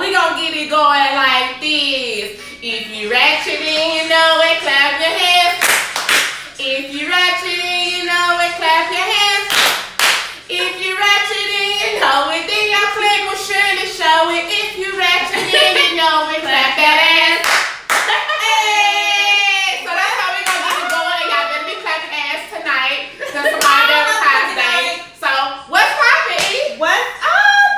we gonna get it going like this. If you ratchet and you know it, clap your hands. If you ratchet and you know it, clap your hands. If you ratchet and you know it, then your click will surely show it. If you ratchet and you know it, clap that ass. Hey! So that's how we gonna get it going. Y'all better be clapping ass tonight. That's my Valentine's Day. So what's poppin'? What?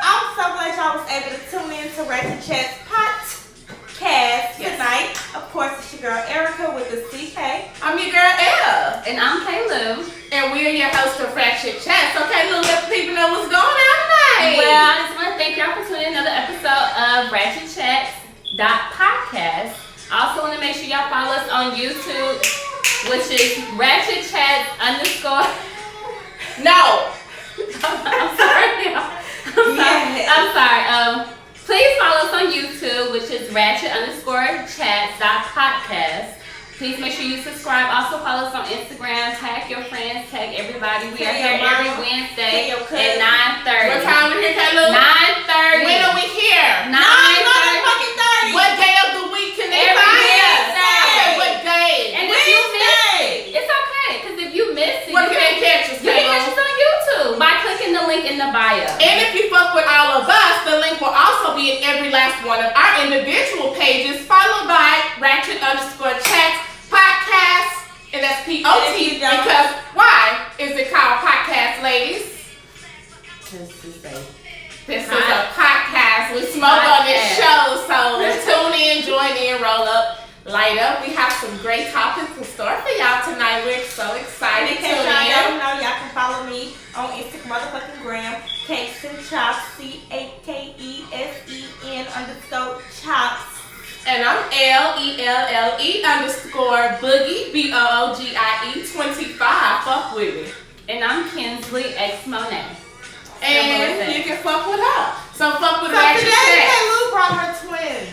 I'm so glad y'all was able to tune in to RATCHET podcast tonight. Of course, it's your girl Erica with the CK. I'm your girl Elle. And I'm Kaylu. And we're your host of RATCHET. So Kaylu, let the people know what's going on tonight. Well, I just want to thank y'all for tuning in another episode of RATCHET I also want to make sure y'all follow us on YouTube, which is RATCHET_. No. I'm sorry, y'all. I'm sorry. Please follow us on YouTube, which is RATCHET_CHATZ.podcast. Please make sure you subscribe. Also follow us on Instagram. Tag your friends. Tag everybody. We are here every Wednesday at 9:30. What time we here, Kaylu? 9:30. When are we here? 9:30. What day of the week can they Every find us? Wednesday. What day? And if you miss, it's okay, because if you miss it, Where can they catch us, you can catch Kaylu? us on YouTube by clicking the link in the bio. And if you fuck with all of us, the link will also be in every last one of our individual pages, followed by RATCHET_CHATZ podcast, and that's POT. Because why is it called podcast, ladies? This is a podcast. We smoke on this show, so tune in, join in, roll up, light up. We have some great topics in store for y'all tonight. We're so excited. Y'all know y'all can follow me on Instagram, Kinsleyxmonet, CHATZEN_CHATZ. And I'm LELLE_Boogie BOOGIE 25. Fuck with me. And I'm Kinsleyxmonet. And you can fuck with her. So fuck with So RATCHET. today, Kaylu brought her twins.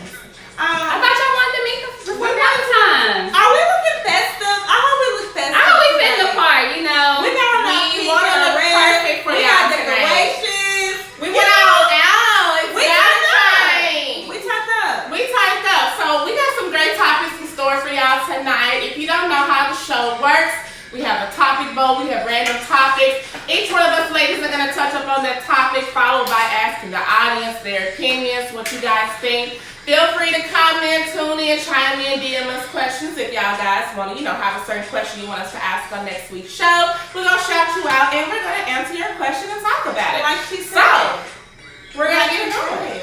I thought y'all wanted to meet before Valentine. Are we looking festive? I hope we look festive. I hope we fit the part, you know. We got our We want to look perfect for we y'all got tonight. decorations. We went all out. It's We turned up. Valentine. We turned up. We typed up. So we got some great topics in store for y'all tonight. If you don't know how the show works, we have a topic bowl. We have random topics. Each one of us ladies are going to touch up on that topic, followed by asking the audience their opinions, what you guys think. Feel free to comment, tune in, chime in, DM us questions if y'all guys want to, have a certain question you want us to ask on next week's show. We're going to shout you out and we're going to answer your question and talk about it. Like she said. So, we're going to get going.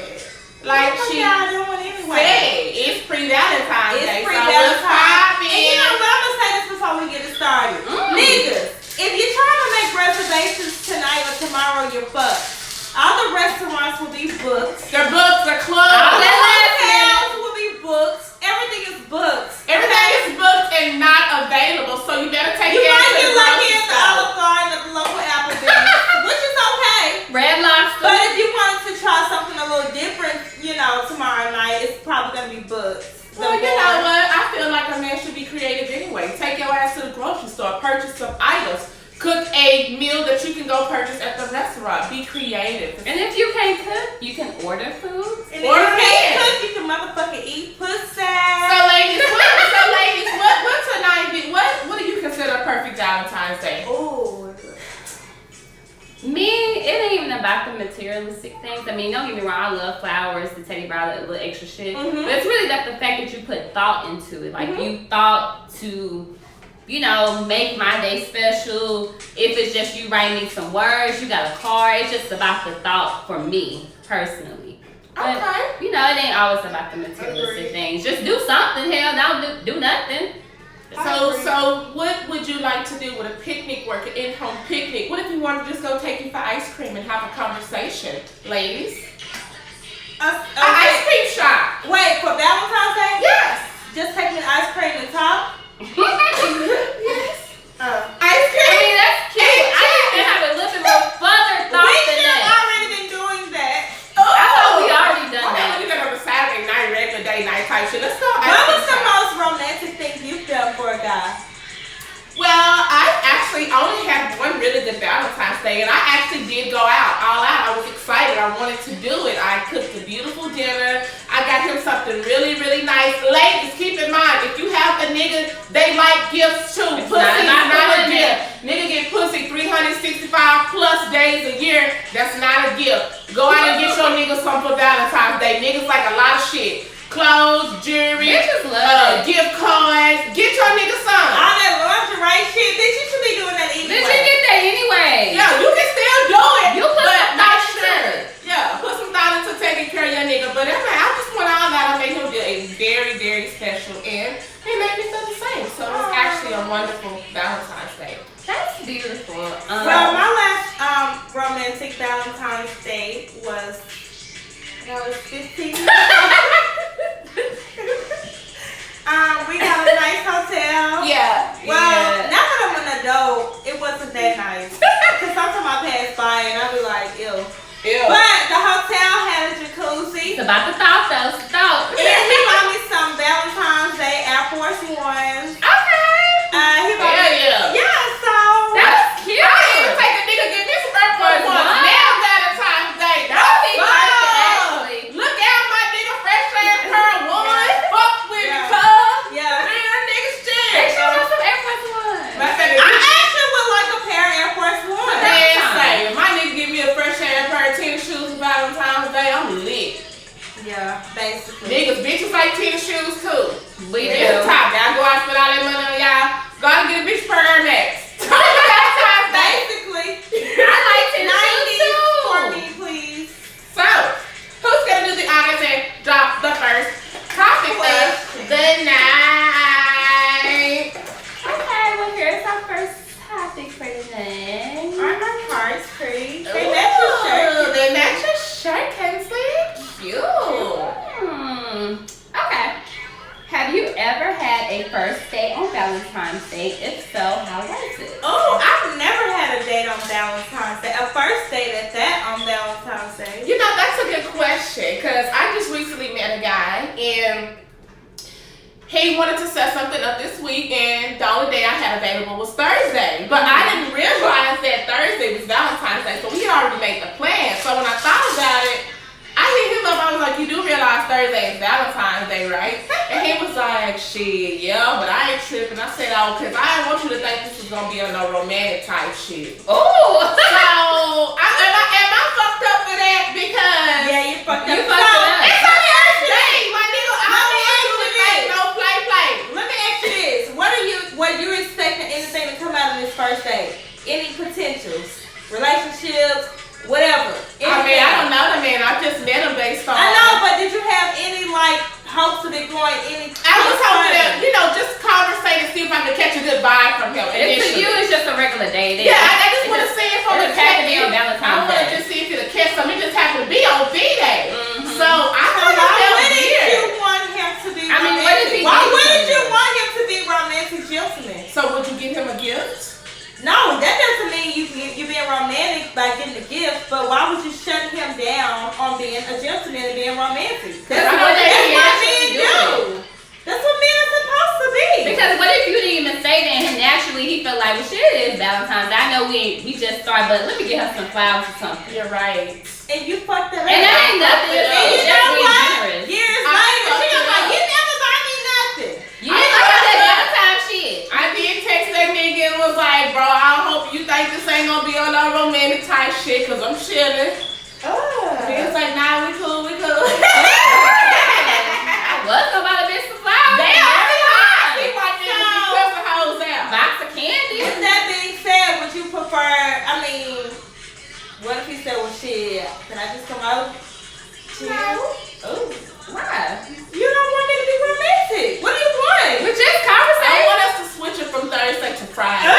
Like she y'all doing anyway? said, it's pre-Valentine's Day. It's So pre-Valentine's. what's poppin'? And you know what? I'm gonna say this before we get it started. Niggas, if you're trying to make reservations tonight or tomorrow, you're fucked. All the restaurants will be booked. Their books are closed. All the hotels will be booked. Everything is booked. Everything is booked and not available, so you better take You it might to get the lucky grocery at the store. Olive Garden at the local Applebee's, which is okay. Red Lobster. But if you wanted to try something a little different, tomorrow night, it's probably gonna be booked. Well, you know what? I feel like a man should be creative anyway. Take your ass to the grocery store, purchase some items, cook a meal that you can go purchase at the restaurant. Be creative. And if you can't cook, you can order food. And if Order you can't in. cook, you can motherfucking eat pussy. So ladies, what tonight be? What do you consider a perfect Valentine's Day? Ooh. Me, it ain't even about the materialistic things. I mean, don't get me wrong, I love flowers, the teddy bear, that little extra shit. But it's really the fact that you put thought into it. Like, you thought to, make my day special. If it's just you writing me some words, you got a card. It's just about the thought for me, personally. But, Okay. it ain't always about the materialistic things. Just do something. Hell, don't do nothing. So what would you like to do with a picnic work, an in-home picnic? What if you wanted to just go take you for ice cream and have a conversation, ladies? An ice cream shop. Wait, for Valentine's Day? Yes. Just taking ice cream and talk? Yes. Ice cream. I mean, that's cute. I need to have a little bit more further thought We than should have that. already been doing that. I thought we already done Okay, that. we did on a Saturday night, regular day night type shit. Let's go. What was the most romantic thing you've done for a guy? Well, I actually only have one really good Valentine's Day, and I actually did go out, all out. I was excited. I wanted to do it. I cooked a beautiful dinner. I got him something really, really nice. Ladies, keep in mind, if you have a nigga, they like gifts too. Pussy is not a gift. Nigga get pussy 365 plus days a year. That's not a gift. Go out and get your nigga something for Valentine's Day. Niggas like a lot of shit. Clothes, jewelry, gift cards. Get your nigga some. All that lingerie shit, bitch, you should be doing that anyway. Bitch, you get that anyway. Yeah, you can still do it. You put some thought into it. Yeah, put some thought into taking care of your nigga. But I just went all out. I made him feel a very, very special, and he made me feel the same. So it's actually a wonderful Valentine's Day. That's beautiful. Well, my last romantic Valentine's Day was when I was 15. We got a nice hotel. Yeah. Well, now that I'm an adult, it wasn't that nice. Because sometimes I pass by and I'll be like, ew. Ew. But the hotel had a jacuzzi. It's about the thought though. It's the thought. And he bought me some Valentine's Day Air Force Ones. Okay. He bought me, yeah, so. That's cute. I didn't take a nigga give me some Air Force Ones. Now Valentine's Day. Happy That's birthday, fun. actually. Look out, my nigga, fresh ass pair of ones. Fuck with me, Yeah. cuz. Yeah. Man, niggas shit. Make sure you some Air Force One. I actually would like a pair of Air Force Ones. Man, say, if my nigga give me a fresh ass pair of tennis shoes for Valentine's Day, I'm lit. Yeah, basically. Niggas, bitches like tennis shoes too. We It's do. top. Y'all go out and spend all that money on y'all. Gotta get a bitch per Air Max. Valentine's Day. Basically. I like tennis shoes 90s for too. me, please. So, who's gonna do the honors and drop the first topic of the night? Okay, well here's our first topic for today. Aren't my cards pretty? They Ooh, match your shirt. They match your shirt, Kinsley. Cute. Okay. Have you ever had a first date on Valentine's Day? If so, how was it? Oh, I've never had a date on Valentine's Day. A first date at that on Valentine's Day. You know, that's a good question, because I just recently met a guy, and he wanted to set something up this week, and the only day I had available was Thursday. But I didn't realize that Thursday was Valentine's Day, so we had already made the plan. So when I thought about it, I hit him up, I was like, you do realize Thursday is Valentine's Day, right? And he was like, shit, yeah, but I ain't tripping. I said, oh, because I didn't want you to think this was going to be a no romantic type shit. Oh! So, am I fucked up for that? Because Yeah, you fucked up. You fucked up. it's on the first day, my nigga. I Let don't me want ask you to you think this. no play. Let me ask you this. Were you expecting anything to come out of this first date? Any potentials? Relationships? Whatever. I mean, I don't know the man. I just met him based on. I know, but did you have any like hopes of it going any? I was hoping that, just conversate and see if I could catch a good vibe from him. It's for you, it's just a regular day. Yeah, I just want to see if it just happened to be on Valentine's I want to Day. just see if it'll catch something. It just happened to be on B-Day. So I So kind of why felt wouldn't weird. you want him to be I mean, romantic? what if he Why did wouldn't you something? want him to be romantic gentleman? So would you give him a gift? No, that doesn't mean you being romantic by getting a gift, but why would you shut him down on being a gentleman and being romantic? That's I know what that they he what actually men do. do. That's what men are supposed to be. Because what if you didn't even say that and naturally he felt like, well shit, it is Valentine's. I know we just started, but let me get her some flowers or something. You're right. And you fucked that up. And that ain't nothing. And It's you just know being what? generous. Years I later, fucked she was it like, up. you never buy me nothing. You didn't like that Valentine's shit. I did text that nigga and was like, bro, I hope you think this ain't gonna be on no romantic type shit, cause I'm chilling. He was like, nah, we cool. I was about to miss some flowers. They are high. He want niggas to be cussing hoes out. Box of candy. With that being said, would you prefer, what if he said, well shit, can I just come out? No. Oh. Why? You don't want nigga to be romantic. What do you want? We just I conversation. want us to switch it from Thursday to Friday.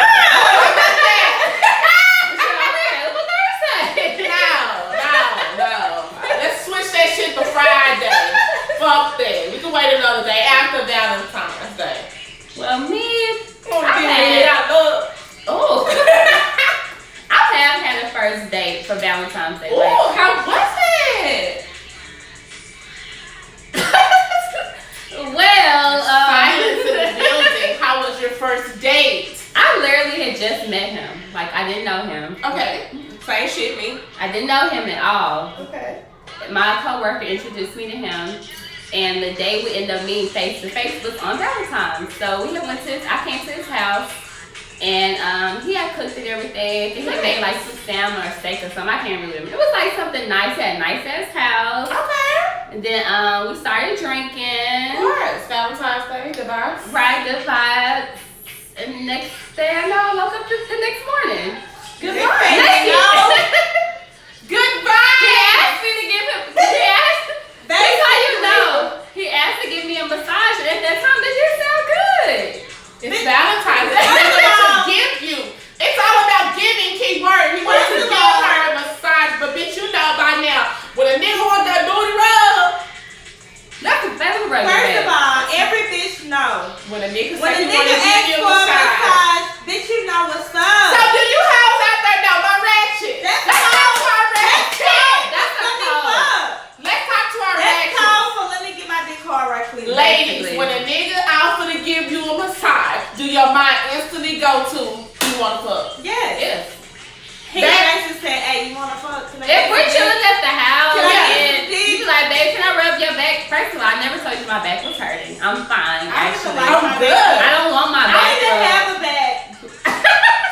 No. Let's switch that shit to Friday. Fuck that. We can wait another day after Valentine's Day. Well, me, Oh. I have had a first date for Valentine's Day. Ooh, how was it? Well, Silence in the building. How was your first date? I literally just met him. Like, I didn't know him. Okay. Same shit, me. I didn't know him at all. Okay. My coworker introduced me to him, and the day we ended up meeting face to face was on Valentine. So we went to I came to his house, and he had cooked and everything. He had made like some salmon or steak or something. I can't really remember. It was like something nice. He had a nice ass house. Okay. And then we started drinking. Of course. Valentine's Day, good vibes. Right, good vibes. And the next day I know I woke up the next morning. Good Next vibes. day, Good He vibes. asked me to give him. He asked. That's how you know. He asked to give me a massage, and at that time, that didn't sound good. It's Valentine's Day. He wanted to give you. It's all about giving, keyword. He wanted to give her a massage, but bitch, you know by now, when a nigga want that booty rub, That's a better rub. First of all, every bitch know. when a nigga When say a he want nigga to give asks you a for a massage. massage, bitch, you know what's So up. do you hoes out there know my ratchet? That's Let's talk to our ratchet. That's a code. Let's talk to our That's ratchet. called for let me get my dick hard right quick. Ladies, Basically. when a nigga offer to give you a massage, do your mind instantly go to you want to fuck? Yes. Yes. He actually said, hey, you wanna fuck? Can I If get we're some chilling dick? at the house, Can I get and some dick? you be like, babe, can I rub your back? First of all, I never told you my back was hurting. I'm fine, I actually. don't like my I'm good. back. I don't want my I back didn't rubbed. have a back.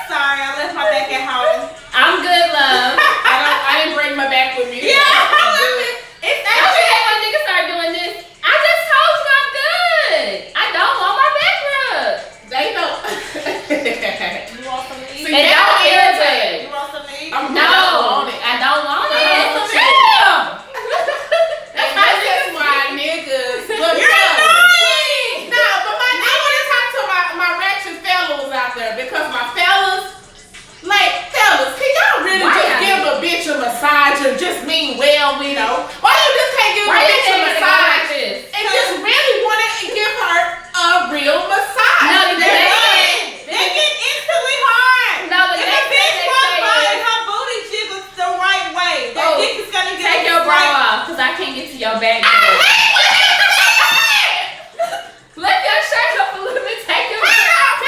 Sorry, I left my back at home. I'm good, love. I didn't bring my back with me. Yeah, I left it. It's Don't you actually hate when niggas start doing this? I just told you I'm good. I don't want my back rubbed. They know. You want some meat? See, It now don't I'm irritate. irritated. You want some meat? I don't No, want it. I don't want I it. don't want it. Damn. And that's why niggas look You're annoying! No, but I want to talk to my ratchet fellas out there because my fellas, like fellas, can y'all really Why just y'all give a bitch a massage and just mean well with it? Why you just can't give Why a you bitch a think it's massage like this? and just really want to give her a real massage? No, They're They- not. They get instantly hard. No, the If a next thing bitch they walks say by is, and her booty jiggles the right way, that Oh, dick is gonna get take your bra right. off, cause I can't get to your back. I door. hate when niggas say that. Lift your shirt up a little bit. Take your bra off.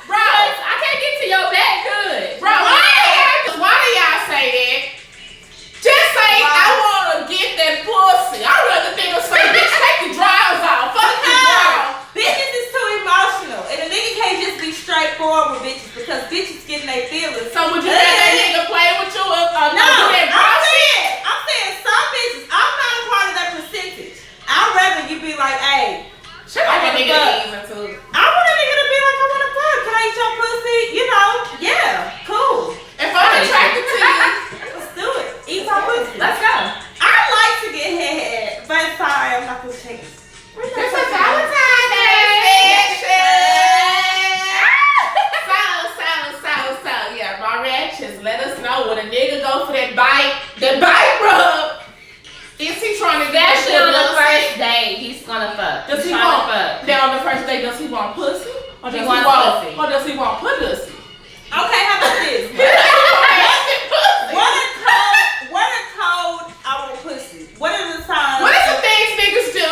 Bro. 'Cause I can't get to your back good. Bro, why do y'all say that? Just say, I want to get that pussy. I'd rather niggas say, bitch, take your drawers off. Fuck your drawers. Bitches is too emotional, and a nigga can't just be straightforward with bitches because bitches getting their feelings. So would you let that nigga play with you or No, do that bra shit? I'm saying some bitches. I'm not a part of that percentage. I'd rather you be like, hey, Shut I up, wanna nigga. fuck. Ease into it. I want a nigga to be like, I want to fuck. Can I eat your pussy? You know, yeah, cool. If I'm attracted to you, Let's do it. Eat my pussy. Let's go. I like to get head, but sorry, I'm not gonna take it. this is Valentine's Day So, yeah, my ratchets, let us know when a nigga go for that bite rub. Is he trying to get Especially on the pussy? first date, he's gonna fuck. Does he He's trying to want? fuck. Now on the first date, does he want pussy? Or does He wants pussy. Or does he want pussy? Okay, how about this? What a code, I want pussy. What are the signs? What are some things niggas do?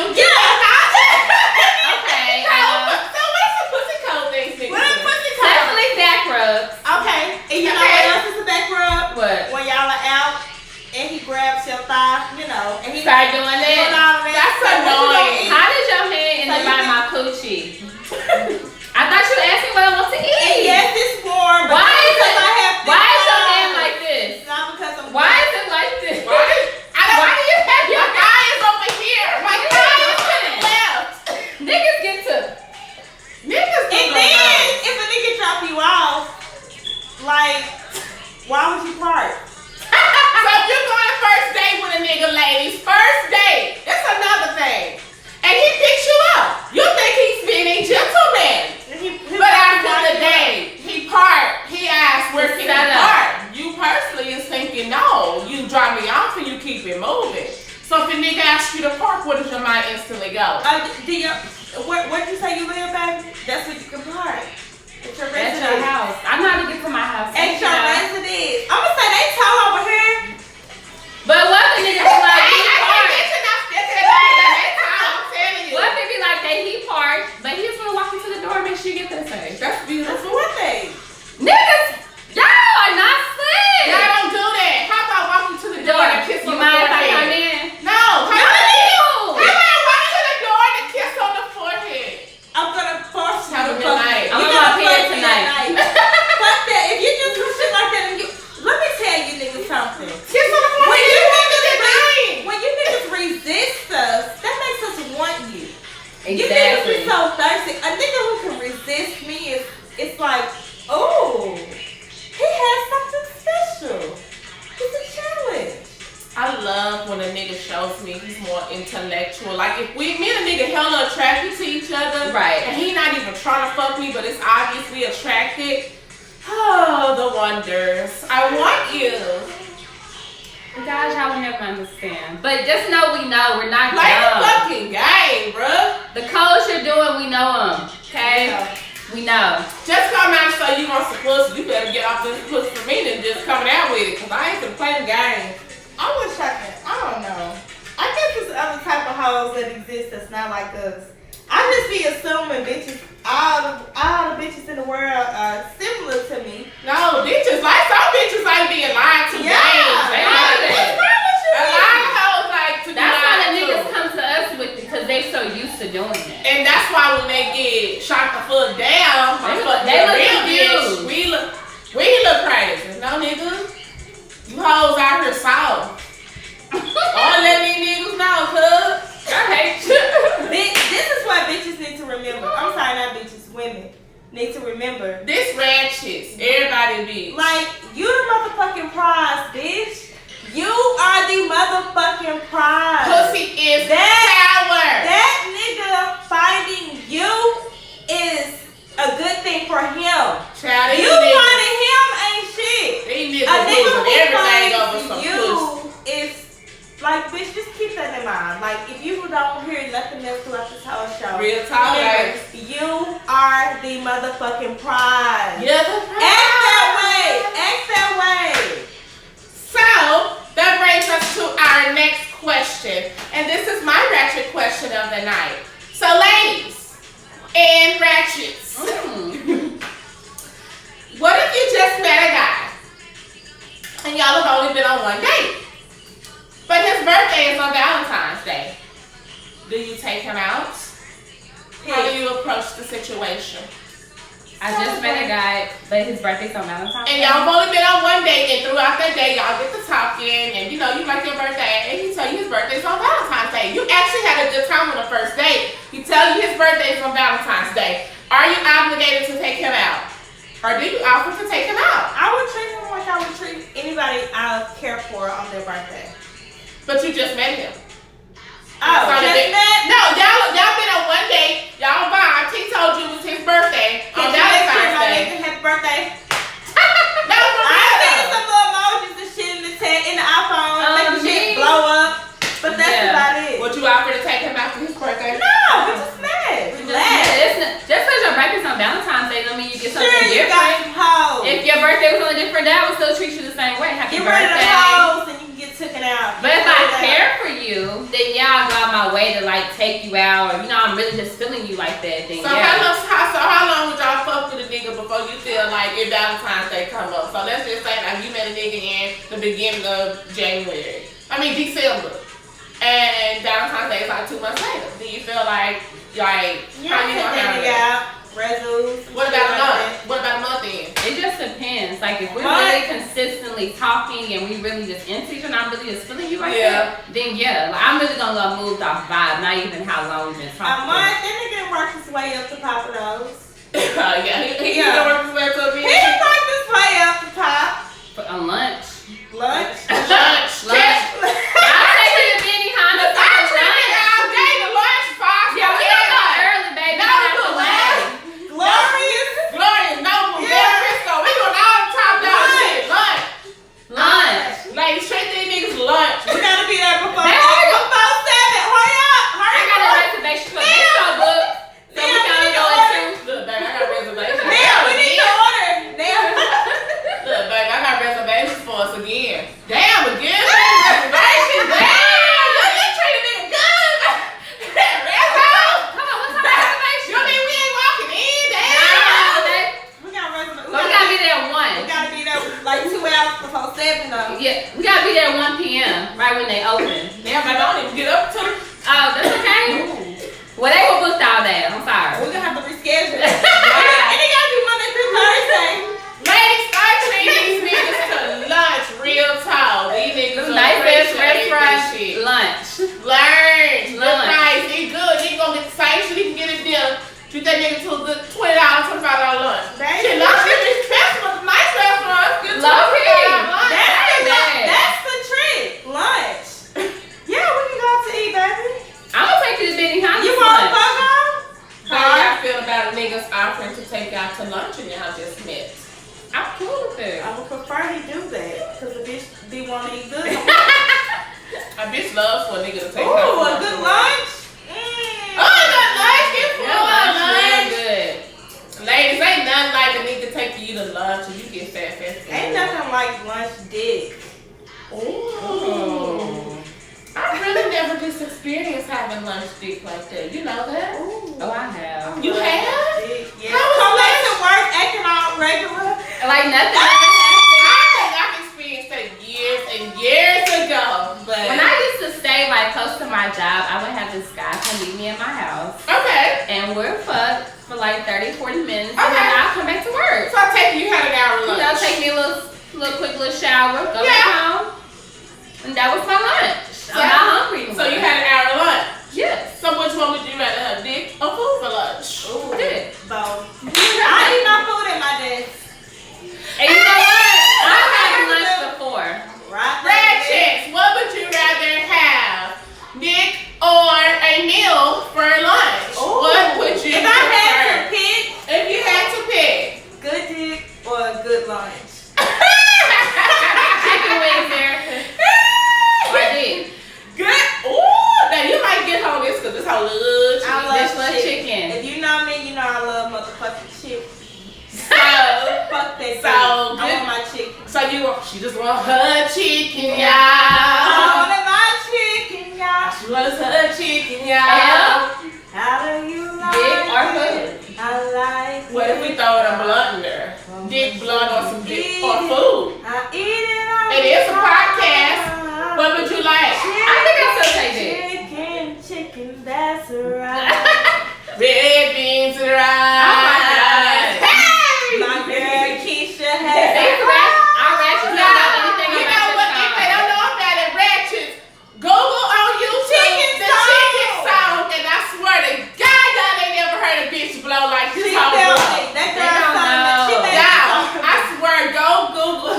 Okay. So what's some pussy code things niggas What are do? pussy codes? Definitely back rubs. Okay, and you know Okay. what else is a back rub? What? When y'all are out and he grabs your thigh, you know, and he Start doing doing that. all that. That's So what you gonna annoying. eat? How did your hand end So up you by think- my coochie? I thought you asked me what I want to And eat. yes, it's warm, but Why not is because it? I have thick Why is your thighs. hand like this? It's not because I'm Why is it like this? Why do you have your eye is over here? My eye is to the left. Niggas get to. Niggas do And go then, wrong. if a nigga drop you off, like, why would you part? So if you're going to first date with a nigga, ladies, first date, that's another thing. And he picks you up. You think he's being a gentleman. But after the day, he asks, where can he Shut up. park? You personally is thinking, no, you drop me off and you keep it moving. So if a nigga asks you to park, where does your mind instantly go? Where'd you say you live, baby? That's where you can park. At your That's residence. your house. I know how to get to my house. At your residence. I'm gonna say they tall over here. But what if the nigga be like, he I parked? can't get you not sticking it back that time, I'm telling you. What if it be like that he parked, but he just wanna walk into the door and make sure you get there safe? That's beautiful. That's one thing. me, but it's obviously attracted. Oh, the wonders. I want you. Guys, y'all will never understand. But just know we know we're not Like dumb. the fucking game, bruh. The codes you're doing, we know them. Okay? Yeah. We know. Just come out and say you want some pussy. You better get off this pussy for me than just coming out with it. Because I ain't gonna play the game. I wish I could. I don't know. I guess there's other type of hoes that exist that's not like us. I just be assuming bitches, all the bitches in the world are similar to me. No, bitches, like some bitches like being lied to. Yeah. They like that. A lot of hoes like to be That's why the lied niggas to. come to us with it, because they so used to doing it. And that's why when they get shot the fuck down, They look real confused. bitch, we look crazy. No, nigga. You hoes out here soft. All let these niggas know, cuz. I hate you. This is what bitches need to remember. I'm sorry, not bitches, women need to remember. This ratchets. Everybody be. Like, you the motherfucking prize, bitch. You are the motherfucking prize. Pussy is power. That nigga finding you is a good thing for him. Child, You finding him ain't shit. These A niggas nigga losing who everything over finds some pussy. you is like, bitch, just keep that in mind. Like, if you don't hear nothing else throughout this whole show, Real talk, remember, guys. you are the motherfucking prize. You're the Act that way. Act that way. So, that brings us to our next question. And this is my ratchet question of the night. So, ladies and ratchets, what if you just met a guy and y'all have only been on one date, but his birthday is on Valentine's Day? Do you take him out? How do you approach the situation? I just met a guy, but his birthday's on Valentine's And Day. y'all have only been on one date, and throughout that day, y'all get to talking, and you know, you like your birthday, and he tell you his birthday's on Valentine's Day. You actually had a good time on the first date. He tell you his birthday's on Valentine's Day. Are you obligated to take him out? Or do you offer to take him out? I would treat him like I would treat anybody I care for on their birthday. But you just met him. Oh, So just the- met? No, y'all been on one date. Y'all vibed. He told you it was his birthday on Valentine's my Day. nigga happy birthday. No, for I real. seen some little emojis and shit in the iPhone, making shit me? blow up. But that's Yeah. about it. Would you offer to take him out for his birthday? No, we just met. Just because your birthday's on Valentine's Day don't mean you get something Sure, you different. got some hoes. If your birthday was on a different day, I would still treat you the same way. Happy Get rid of the birthday. hoes and you can get taken out. But if I care for you, then yeah, I'll go out my way to like take you out, or you know, I'm really just feeling you like that. Then So yeah. how long would y'all fuck with a nigga before you feel like if Valentine's Day come up? So let's just say like you met a nigga in the beginning of January. I mean December. And Valentine's Day is like 2 months later. Do you feel like Yeah, how you take gonna that handle nigga it? out. Resumes. What about a month? What about a month in? It just depends. Like if we're What? really consistently talking and we really just into each other, and I'm really just feeling you like Yeah. that, then yeah, like, I'm really gonna go moved off vibe, not even how long we've been A talking. month, that nigga worked his way up to Papa Do's. Yeah, he Yeah. gonna work his way to a He bitch. done worked his way up to top. On lunch. Lunch. Lunch. Lunch. I'll take you to Benny Honda for I lunch. treated y'all day to lunch, Fox. Yeah, we don't go early, baby. No, Not we the do way. Glorious. Glorious, Noble, Del Frisco. We doing all the top down shit. Lunch. Lunch. Like, straight these niggas lunch. We gotta be there before Hey, 7. Hurry up. I Hurry got a up. reservation for this show book. So we can go into. Look, baby, I got reservations. Damn, we need to order. Damn. Look, baby, I got reservations for us again. Damn, again? Reservations? Damn, you treated me good. Rezo. Come on, what's our reservation? You mean we ain't walking in? Damn. We got reservations. So we gotta be there at 1. We gotta be there like 2 hours before 7 though. Yeah, we gotta be there at 1 p.m. right when they open. Damn, I don't even get up to the... Oh, that's okay. Well, they were booked all day. I'm sorry. We're gonna have to reschedule. And it gotta be Monday through Thursday. Ladies, start treating these niggas to lunch real talk. These niggas Nice ass appreciate restaurant this shit. lunch. Lunch. Good Lunch. price. Eat good. Nigga gonna get the same shit he can get at dinner. Treat that nigga to a good $20, $25 lunch. Baby. Shit, lunch is expensive, but the nice restaurants get Low key. $25 lunch. That's the trick. Lunch. Yeah, we can go out to eat, baby. I'm gonna take you to Benny Honda. You for want lunch. to fuck on? How y'all feel about niggas offering just met. I'm cool with it. I would prefer he do that because the bitch be wanting to eat good. A bitch loves for a nigga to take Ooh, her a good lunch. Oh, good lunch. Get full Your of lunch real lunch. good. Ladies, ain't nothing like a nigga take you to lunch and you get fat. Ain't nothing like lunch dick. Ooh. I really never just experienced having lunch dick like that. You know that? Ooh. Oh, I have. You have? Yeah. How was Come back lunch? to work acting all regular. Like nothing ever I happened. think I've experienced that years and years ago. But When I used to stay like close to my job, I would have this guy come meet me at my house. okay. And we're fucked for like 30, 40 minutes. And Okay. then I'll come back to work. So I take you had an hour lunch. You know, take me a little quick little shower, go Yeah. back home. And that was my lunch. I'm not hungry anymore. So you had an hour lunch. Yes. So which one would you rather have, dick or food for lunch? Ooh. Dick. Both. I eat my food at my desk. And you know what? I've had lunch before. Right. Ratchets, what would you rather have? Dick or a meal for lunch? Ooh. What would you If I had to prefer? pick, If you had to pick. good dick or a good lunch. Chicken wings, Erica. Or dick. Good. Ooh, now you might get home this because this whole little I chicken. love This little chicken. chicken. If you know me, you know I love motherfucking chicken. So, Fuck that dick. So, I good. want my chicken. she just want her chicken, I y'all. want my chicken, y'all. She wants her chicken, y'all. Yeah. How do you like Dick or it? food? I like What if we throw a blunt in there? Dick, blood, or some dick or food? I eat it all. It is a podcast. What would you like? I think I still say dick. Chicken, that's right. Red beans and rice. Oh my God. Hey! My girl Keisha It's has our ratchet don't know anything You about know what? this If they song. don't know about it, Ratchets, Google on YouTube Chicken the song. chicken song, and I swear to God, y'all ain't never heard a bitch blow like this She whole felt blow. it. That They girl don't sung that. She know. made Y'all, it. I swear, go Google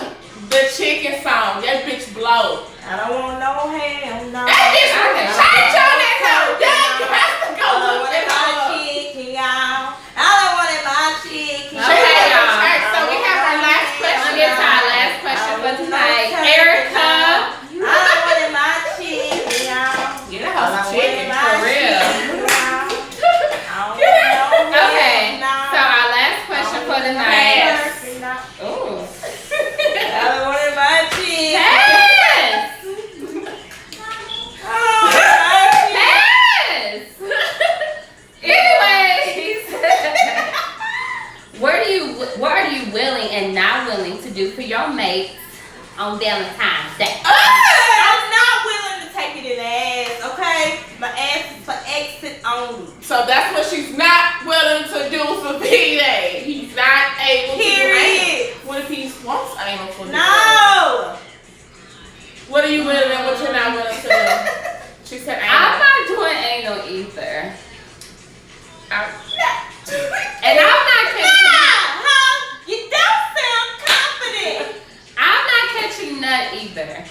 the chicken song. That bitch blow. I don't want no ham, no. That bitch Okay. change on that hoe. Y'all have to go I look wanted that my up. chicken, y'all. I wanted my chicken. Okay, y'all. Alright, so we have our last I'm question. gonna get to our last question for tonight. Erica. I wanted my chicken, y'all. Get a house of chicken. For real. Okay, so our last question for the night. Ooh. I wanted my chicken. Yes! Yes! Anyways, what are you willing and not willing to do for your mates on Valentine's Day? I'm not willing to take it in the ass, okay? My ass is for exit only. So that's what she's not willing to do for B-Day. He's not able to do Period. anal. What if he wants anal for B-Day? No! What are you willing and what you're not willing to do? She said I'm anal. not doing anal either. I'm- And I'm not catching, You don't sound confident. I'm not catching nut either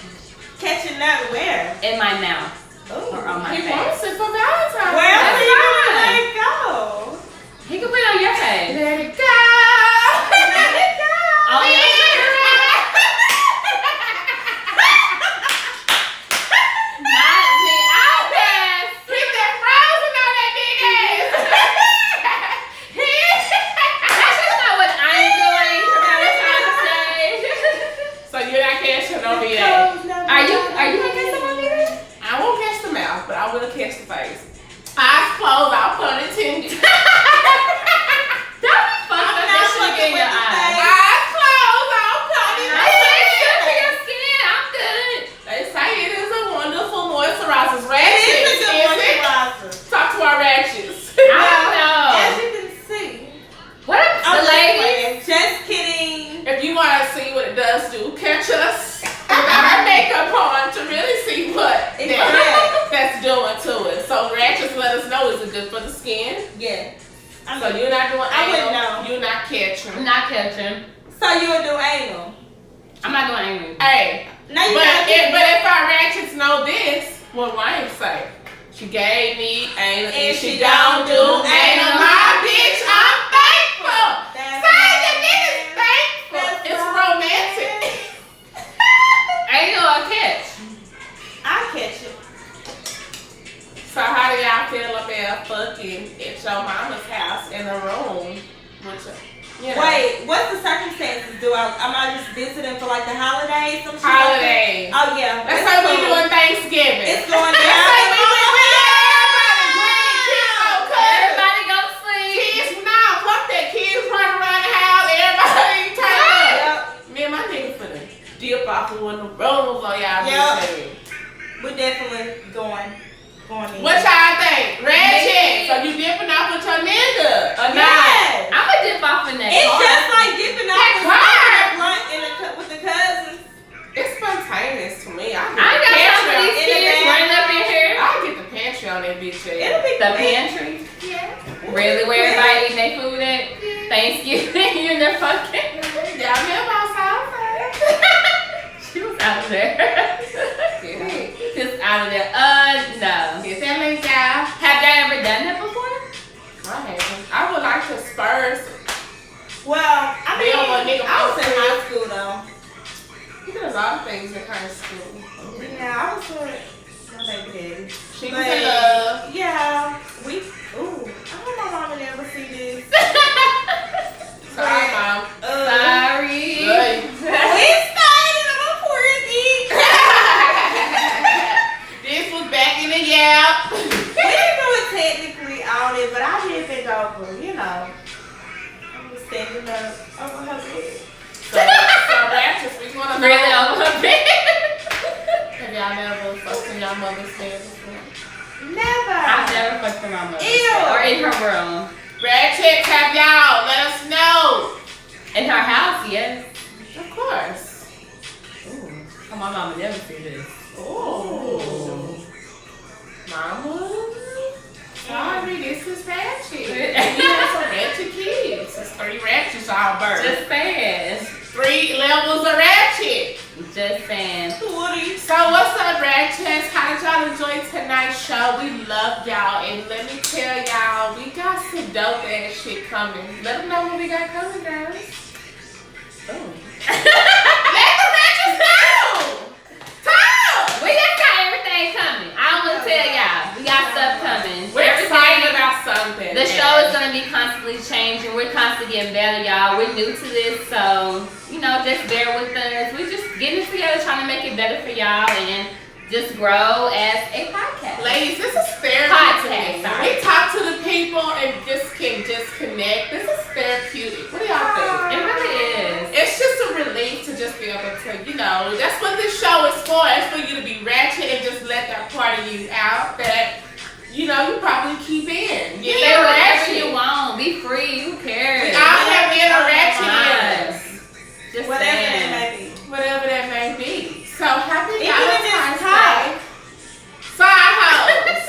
Catching that where? in my mouth Ooh. or on my He face. wants it for Valentine's. Where else That's are you gonna fine. let it go? He can put it on your face. Let it go. Let it go. On your face. Not me. I'll pass. He's that frozen on that big ass. That's just not what I'm doing for Valentine's Day. So you're not catching no B-Day. Are you gonna get some on me? I won't catch the mouth, but I will catch the face. Eyes closed, I'll put it in. Don't be fucked up. That shit get in your eyes. Eyes closed, I'll put it I say it's good for in. your skin. I'm good. They say it is a wonderful moisturizer. It Ratchets, is a good is it? moisturizer. Talk to our ratchets. I don't know. As you can see. What up, I'm the ladies? Just kidding. If you want to see what it does do, catch us without our makeup on to really see what It's correct. that's doing to it. So ratchets, let us know, is it good for the skin? Yeah. So you're not doing I wouldn't anal, know. you're not catching. I'm not catching. So you would do anal. I'm not doing anal. Hey, Now you but gotta if our ratchets know this, what Wayne say? She gave me anal and she don't do anal. My bitch, I'm thankful. That's Say the nigga do? Am I just visiting for like the holidays? Some shit Holidays. Like that? Oh yeah. Let's say we doing Thanksgiving. It's going down. Let's say we Everybody go to sleep. kids, nah, fuck that. Kids running around the house. Everybody turn up. Me and my niggas finna dip off of one of the rolls on y'all. Yep. We're definitely going in. What y'all think? Ratchet. So you dipping off with your nigga or not? Yes. I'm gonna dip off in that It's car. just like dipping off That with car. blunt with the cousins. It's spontaneous to me. I ain't got time for these in the kids bag. running up in here. I'll get the pantry on that bitch. It'll be The quick. pantry. Yeah. Really, where everybody eating their food at Thanksgiving? You in there fucking. Y'all know about South. She was out of there. Just out of there. No. Get that link, y'all. Have y'all ever done that before? I haven't. I would like to spurs. Well, I mean, Bill, a nigga I was in posted. high school though. He did a lot of things in high school. Yeah, I was with my baby daddy. She was in love. Yeah, ooh, I hope my mama never see this. Sorry, Mom. Sorry. Good. We started on a quirky. This was back in the yap. We didn't do it technically on it, but I did think over, you know. I was standing up over her bed. So Ratchet, which one of Really y'all? over her bed. Have y'all never fucked in y'all mother's bed before? Never. I've never fucked with my mother. Ew. Or in her room. Ratchet, have y'all? Let us know. In her house, yes. Of course. Ooh. Oh, my mama never see this. Ooh. Mama. Sorry, this is Ratchet. We Just have some Ratchet kids. It's 3 Ratchets all birth. saying. 3 levels of Ratchet. Just saying. Woody. So what's up, Ratchets? How did y'all enjoy tonight's show? We love y'all, and let me tell y'all, we got some dope ass shit coming. Let them know what we got coming, girls. Ooh. Let the Ratchets know! Talk! We just got everything coming. I want to tell y'all. We got stuff coming. We're excited Everything- about something. The show is going to be constantly changing. We're constantly getting better, y'all. We're new to this, so, you know, just bear with us. We're just getting it together, trying to make it better for y'all and just grow as a podcast. Ladies, this is therapy to me. Podcast, sorry. We talk to the people and just can just connect. This is therapeutic. What do y'all think? It really is. It's just a relief to just be able to, you know, that's what this show is for. It's for you to be ratchet and just let that part of you out that, you know, you probably keep in. You Say know, whatever you want. Be free. Who cares? We all have inner ratchet in Fine. us. Just Whatever that saying. may be. Whatever that may be. So happy Even if Valentine's it's hot. Day. Side hoes.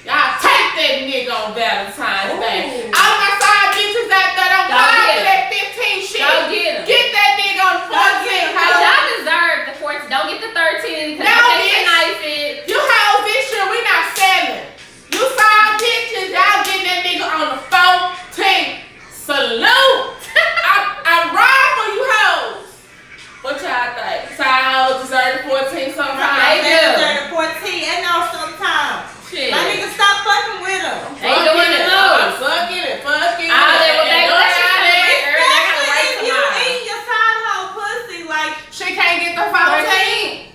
Y'all take that nigga on Valentine's Day. Ooh. All my side bitches out there don't Go fall get for him. that 15 shit. Go get him. Get that nigga on the 14 Cause hoe. y'all deserve the 14. Don't get the 13 because No, they bitch. can knife it. You hoes this year, we not selling. You side bitches, y'all getting that nigga on the 14. Salute. I ride for you hoes. What y'all think? Side hoes deserve the 14 sometimes. They do. 14 and no sometimes. Shit. My nigga stop fucking with him. They doing the most. Fuck it. All that what they Don't say. try that. Especially if you eat your side hoe pussy, like, She can't get the 14.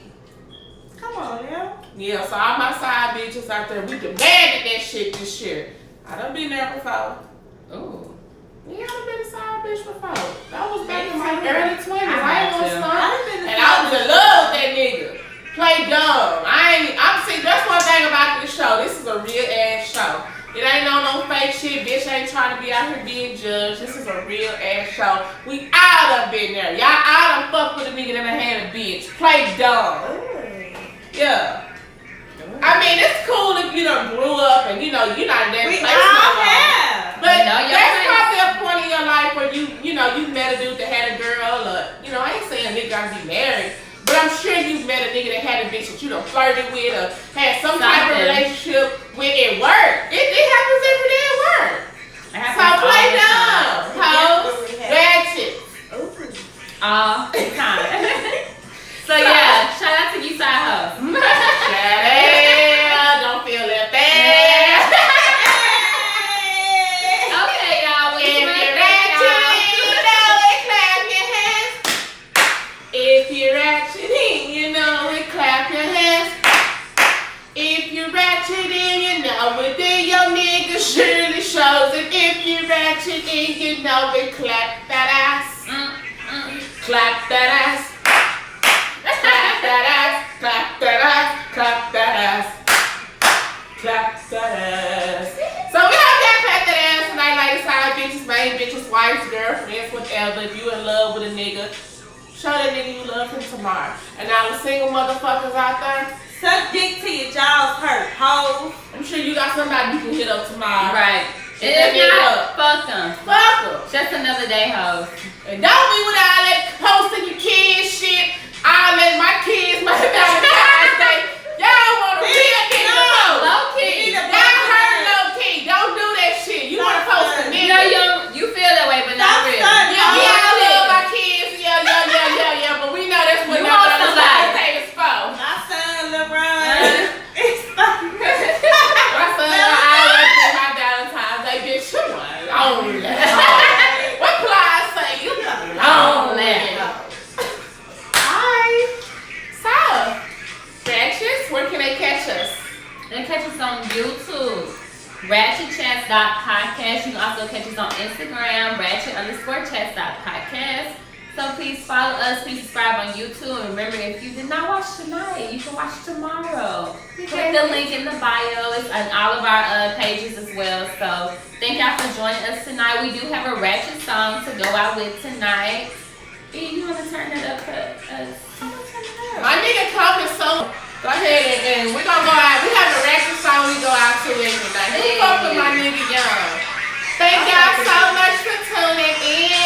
come on now. Yeah, so all my side bitches out there, we demanded that shit this year. I done been there before. Ooh. Yeah, I done been a side bitch before. That was back in my Me too. early 20s. I I ain't gonna too. stunt. been And I was in love with that nigga. Play dumb. See, that's one thing about this show. This is a real ass show. It ain't no fake shit. Bitch ain't trying to be out here being judged. This is a real ass show. We all done been there. Y'all all done fucked with a nigga that done had a bitch. Play dumb. Yeah. I mean, it's cool if you done grew up and you know you're not in that We place all no more. have. But You know your that's place. probably a point in your life where you know, you met a dude that had a girl, or, you know, I ain't saying a nigga gotta be married, but I'm sure you've met a nigga that had a bitch that you done flirted with or had some type of Something. relationship with at work. It happens every day at work. It So happens play all the time. dumb, hoes, ratchet. All the time. So yeah, shout out to you side hoes. Shut up, don't feel that bad. Okay, y'all. If We you're ratchet, you know it, clap your hands chosen. If you ratchet and you know it, clap that ass. Clap that ass. Clap that ass. Clap that ass. Clap that ass. Clap that ass. So we hope y'all clap that ass tonight, like side bitches, main bitches, wives, girlfriends, whatever. If you in love with a nigga, show that nigga you love him tomorrow. And all the single motherfuckers out there, suck dick till your jaws hurt, hoes. I'm sure you got somebody you can hit up tomorrow. Right. If not, fuck them. Fuck them. Just another day, hoes. And don't be with all that posting your kids shit. All that my kids, my Valentine's Day. Y'all want a real nigga. Low key. Y'all heard low key. Don't do that shit. You want to post a nigga. You know, you feel that way, but not really. Yeah, we all love our kids. Yeah. But we know that's what You not want somebody. is for. My son LeBron. It's fine. My son, I always do my Valentine's Day, bitch. You lonely. What Plies say? You lonely. Alright. So, Ratchets, where can they catch us? They catch us on YouTube, RATCHET.podcast. You can also catch us on Instagram, Ratchet_chats.podcast. So please follow us, please subscribe on YouTube. And remember, if you did not watch tonight, you can watch tomorrow. Click the link in the bio. It's on all of our pages as well. So thank y'all for joining us tonight. We do have a Ratchet song to go out with tonight. E, you want to turn it up for us? My nigga coming so. Go ahead and we're gonna go out. We have a Ratchet song we go out to every night. Who fuck with my nigga Young? Thank y'all so much for tuning in.